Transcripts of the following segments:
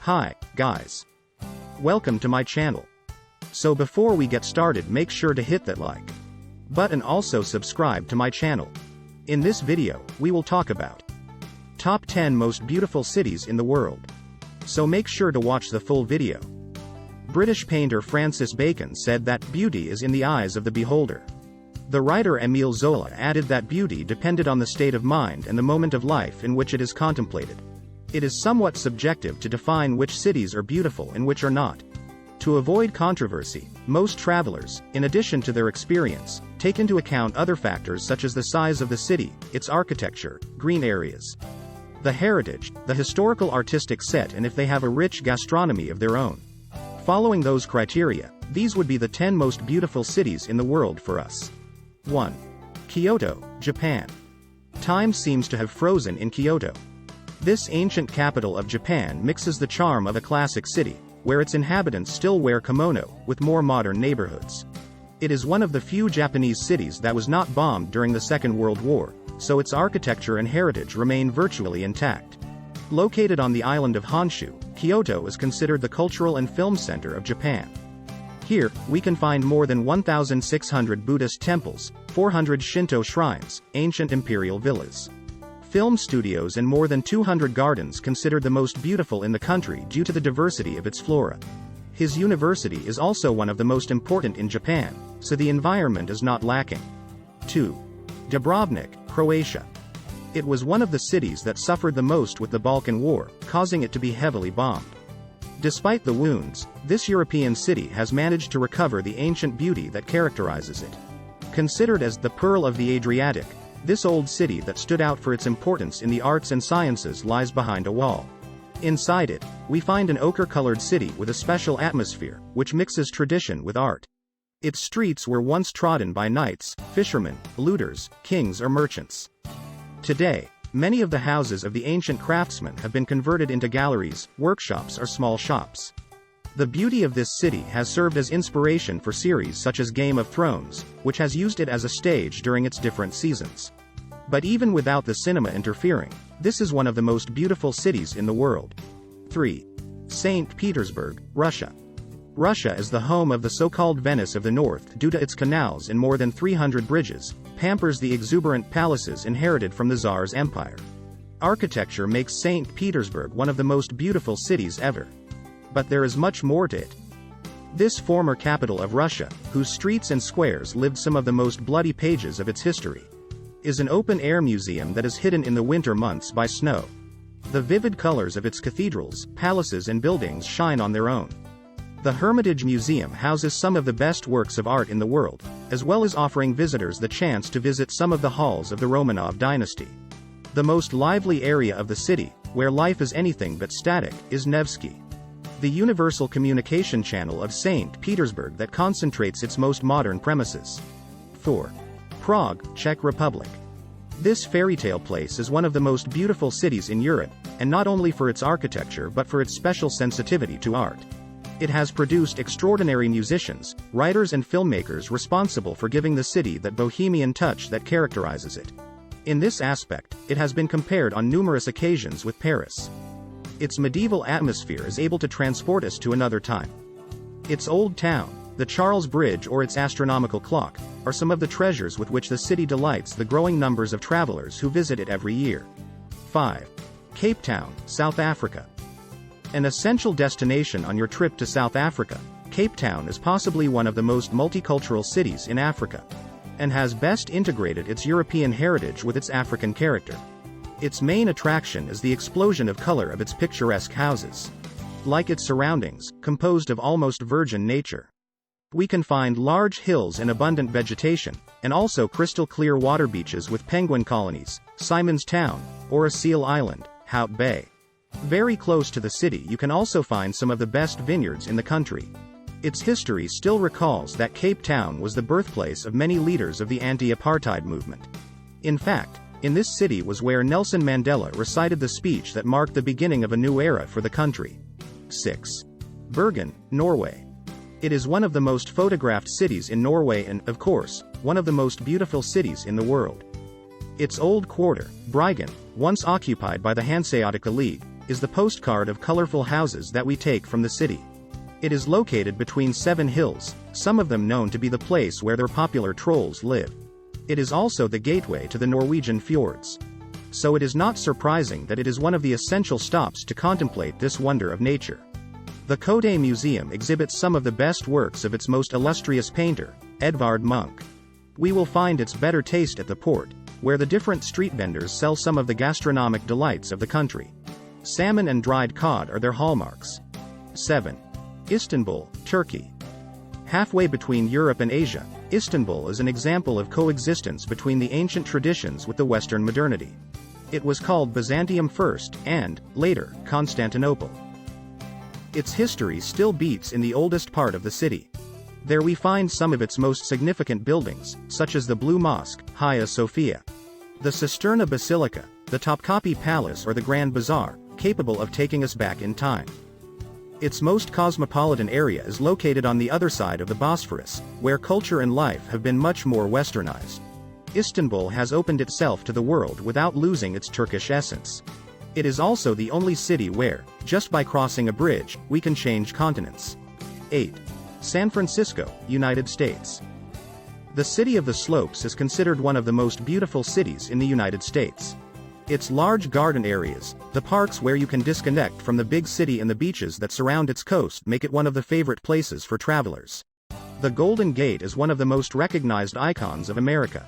Hi, guys. Welcome to my channel. So before we get started, make sure to hit that like button, also subscribe to my channel. In this video, we will talk about top 10 most beautiful cities in the world. So make sure to watch the full video. British painter Francis Bacon said that beauty is in the eyes of the beholder. The writer Émile Zola added that beauty depended on the state of mind and the moment of life in which it is contemplated. It is somewhat subjective to define which cities are beautiful and which are not. To avoid controversy, most travelers, in addition to their experience, take into account other factors such as the size of the city, its architecture, green areas, the heritage, the historical artistic set, and if they have a rich gastronomy of their own. Following those criteria, these would be the 10 most beautiful cities in the world for us. 1. Kyoto, Japan. Time seems to have frozen in Kyoto. This ancient capital of Japan mixes the charm of a classic city, where its inhabitants still wear kimono, with more modern neighborhoods. It is one of the few Japanese cities that was not bombed during the Second World War, so its architecture and heritage remain virtually intact. Located on the island of Honshu, Kyoto is considered the cultural and film center of Japan. Here, we can find more than 1,600 Buddhist temples, 400 Shinto shrines, ancient imperial villas, film studios, and more than 200 gardens considered the most beautiful in the country due to the diversity of its flora. His university is also one of the most important in Japan, so the environment is not lacking. 2. Dubrovnik, Croatia. It was one of the cities that suffered the most with the Balkan War, causing it to be heavily bombed. Despite the wounds, this European city has managed to recover the ancient beauty that characterizes it. Considered as the Pearl of the Adriatic, this old city that stood out for its importance in the arts and sciences lies behind a wall. Inside it, we find an ochre-colored city with a special atmosphere, which mixes tradition with art. Its streets were once trodden by knights, fishermen, looters, kings, or merchants. Today, many of the houses of the ancient craftsmen have been converted into galleries, workshops, or small shops. The beauty of this city has served as inspiration for series such as Game of Thrones, which has used it as a stage during its different seasons. But even without the cinema interfering, this is one of the most beautiful cities in the world. 3. St. Petersburg, Russia. Russia is the home of the so-called Venice of the North due to its canals and more than 300 bridges, pampers the exuberant palaces inherited from the Tsar's empire. Architecture makes St. Petersburg one of the most beautiful cities ever. But there is much more to it. This former capital of Russia, whose streets and squares lived some of the most bloody pages of its history, is an open-air museum that is hidden in the winter months by snow. The vivid colors of its cathedrals, palaces, and buildings shine on their own. The Hermitage Museum houses some of the best works of art in the world, as well as offering visitors the chance to visit some of the halls of the Romanov dynasty. The most lively area of the city, where life is anything but static, is Nevsky, the universal communication channel of St. Petersburg that concentrates its most modern premises. 4. Prague, Czech Republic. This fairy-tale place is one of the most beautiful cities in Europe, and not only for its architecture but for its special sensitivity to art. It has produced extraordinary musicians, writers, and filmmakers responsible for giving the city that bohemian touch that characterizes it. In this aspect, it has been compared on numerous occasions with Paris. Its medieval atmosphere is able to transport us to another time. Its old town, the Charles Bridge, or its astronomical clock, are some of the treasures with which the city delights the growing numbers of travelers who visit it every year. 5. Cape Town, South Africa. An essential destination on your trip to South Africa, Cape Town is possibly one of the most multicultural cities in Africa, and has best integrated its European heritage with its African character. Its main attraction is the explosion of color of its picturesque houses. Like its surroundings, composed of almost virgin nature, we can find large hills and abundant vegetation, and also crystal-clear water beaches with penguin colonies, Simon's Town, or a seal island, Hout Bay. Very close to the city you can also find some of the best vineyards in the country. Its history still recalls that Cape Town was the birthplace of many leaders of the anti-apartheid movement. In fact, in this city was where Nelson Mandela recited the speech that marked the beginning of a new era for the country. 6. Bergen, Norway. It is one of the most photographed cities in Norway and, of course, one of the most beautiful cities in the world. Its old quarter, Bergen, once occupied by the Hanseatic League, is the postcard of colorful houses that we take from the city. It is located between 7 hills, some of them known to be the place where their popular trolls live. It is also the gateway to the Norwegian fjords. So it is not surprising that it is one of the essential stops to contemplate this wonder of nature. The Kyoto Museum exhibits some of the best works of its most illustrious painter, Edvard Munch. We will find its better taste at the port, where the different street vendors sell some of the gastronomic delights of the country. Salmon and dried cod are their hallmarks. 7. Istanbul, Turkey. Halfway between Europe and Asia, Istanbul is an example of coexistence between the ancient traditions with the Western modernity. It was called Byzantium first, and, later, Constantinople. Its history still beats in the oldest part of the city. There we find some of its most significant buildings, such as the Blue Mosque, Hagia Sophia, the Cisterna Basilica, the Topkapi Palace or the Grand Bazaar, capable of taking us back in time. Its most cosmopolitan area is located on the other side of the Bosphorus, where culture and life have been much more westernized. Istanbul has opened itself to the world without losing its Turkish essence. It is also the only city where, just by crossing a bridge, we can change continents. 8. San Francisco, United States. The city of the slopes is considered one of the most beautiful cities in the United States. Its large garden areas, the parks where you can disconnect from the big city and the beaches that surround its coast make it one of the favorite places for travelers. The Golden Gate is one of the most recognized icons of America.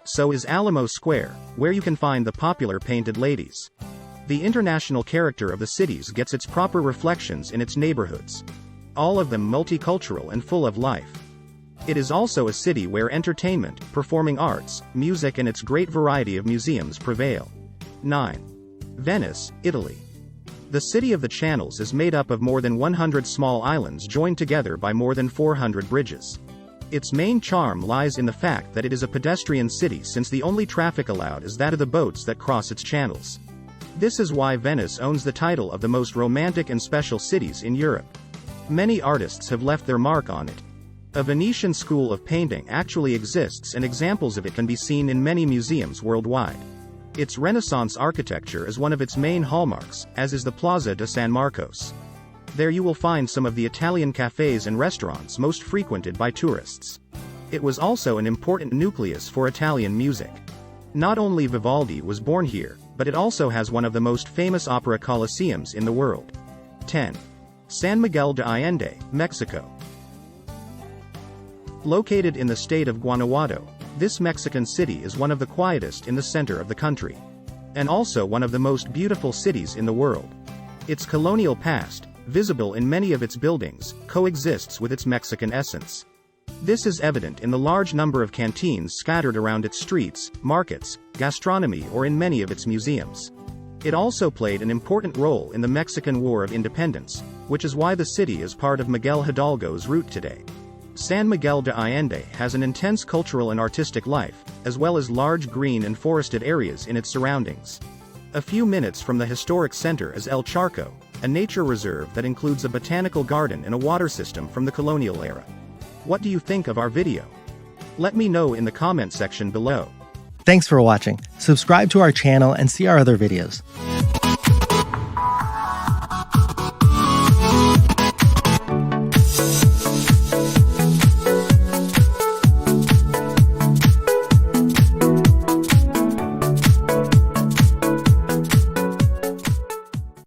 So is Alamo Square, where you can find the popular Painted Ladies. The international character of the cities gets its proper reflections in its neighborhoods. All of them multicultural and full of life. It is also a city where entertainment, performing arts, music and its great variety of museums prevail. 9. Venice, Italy. The city of the channels is made up of more than 100 small islands joined together by more than 400 bridges. Its main charm lies in the fact that it is a pedestrian city since the only traffic allowed is that of the boats that cross its channels. This is why Venice owns the title of the most romantic and special cities in Europe. Many artists have left their mark on it. A Venetian school of painting actually exists and examples of it can be seen in many museums worldwide. Its Renaissance architecture is one of its main hallmarks, as is the Plaza de San Marcos. There you will find some of the Italian cafes and restaurants most frequented by tourists. It was also an important nucleus for Italian music. Not only Vivaldi was born here, but it also has one of the most famous opera coliseums in the world. 10. San Miguel de Allende, Mexico. Located in the state of Guanajuato, this Mexican city is one of the quietest in the center of the country. And also one of the most beautiful cities in the world. Its colonial past, visible in many of its buildings, coexists with its Mexican essence. This is evident in the large number of canteens scattered around its streets, markets, gastronomy or in many of its museums. It also played an important role in the Mexican War of Independence, which is why the city is part of Miguel Hidalgo's route today. San Miguel de Allende has an intense cultural and artistic life, as well as large green and forested areas in its surroundings. A few minutes from the historic center is El Charco, a nature reserve that includes a botanical garden and a water system from the colonial era. What do you think of our video? Let me know in the comment section below. Thanks for watching. Subscribe to our channel and see our other videos.